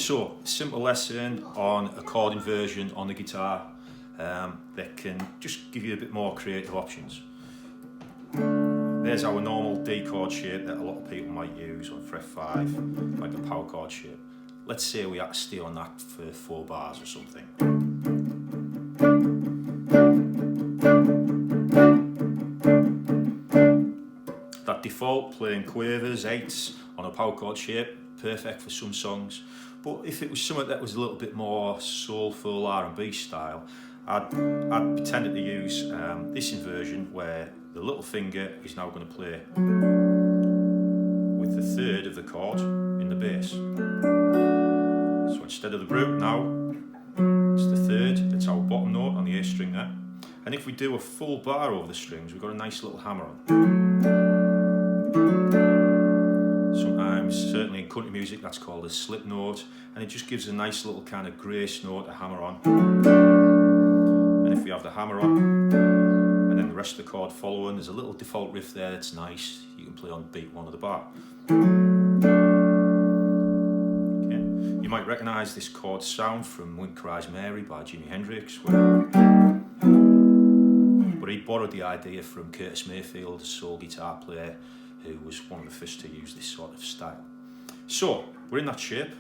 So, simple lesson on a chord inversion on the guitar that can just give you a bit more creative options. There's our normal D chord shape that a lot of people might use on fret 5, like a power chord shape. Let's say we had to stay on that for 4 bars or something. That default playing quavers, 8s on a power chord shape, perfect for some songs. But if it was something that was a little bit more soulful R&B style, I'd be tempted to use this inversion where the little finger is now going to play with the 3rd of the chord in the bass. So instead of the root now, it's the 3rd, that's our bottom note on the A string there. And if we do a full bar over the strings, we've got a nice little hammer on. Sometimes, certainly in country music, that's called a slip note, and it just gives a nice little kind of grace note to hammer on. And if we have the hammer on, and then the rest of the chord following, there's a little default riff there that's nice. You can play on beat 1 of the bar. Okay. You might recognise this chord sound from Wind Cries Mary by Jimi Hendrix, where he borrowed the idea from Curtis Mayfield, a soul guitar player who was one of the first to use this sort of style. So, we're in that shape.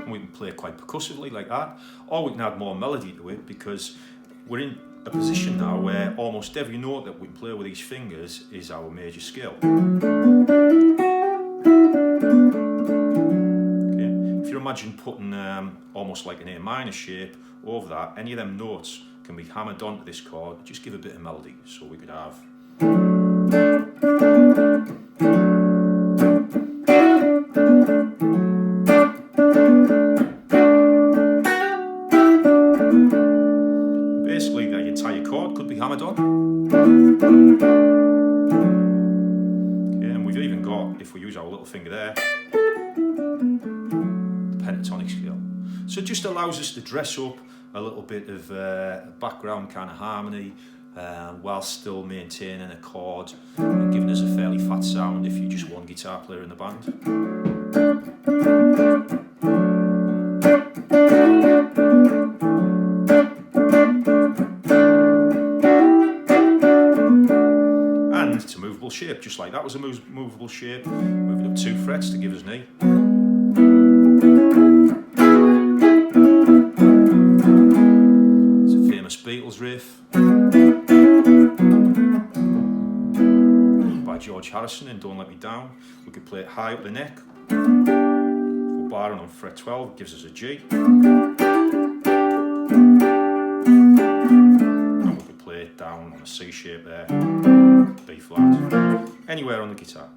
We can play quite percussively like that, or we can add more melody to it because we're in a position now where almost every note that we play with these fingers is our major scale. Imagine putting almost like an A minor shape over that. Any of them notes can be hammered onto this chord, just give a bit of melody. So we could have basically the entire chord could be hammered on. Okay, and we've even got, if we use our little finger there, pentatonic scale. So it just allows us to dress up a little bit of background kind of harmony while still maintaining a chord and giving us a fairly fat sound if you're just one guitar player in the band. And it's a movable shape, just like that was a movable shape. Move it up 2 frets to give us an E. Beatles riff by George Harrison in Don't Let Me Down. We could play it high up the neck. If we're barring on fret 12, it gives us a G. And we could play it down on a C shape there, B flat, anywhere on the guitar.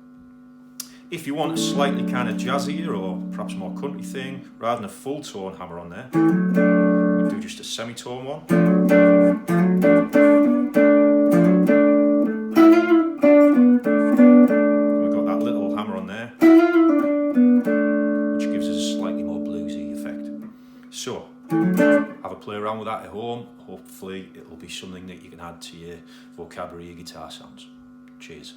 If you want a slightly kind of jazzier or perhaps more country thing, rather than a full tone hammer on there, we do just a semitone one. We've got that little hammer on there, which gives us a slightly more bluesy effect. So, have a play around with that at home. Hopefully it'll be something that you can add to your vocabulary, your guitar sounds. Cheers.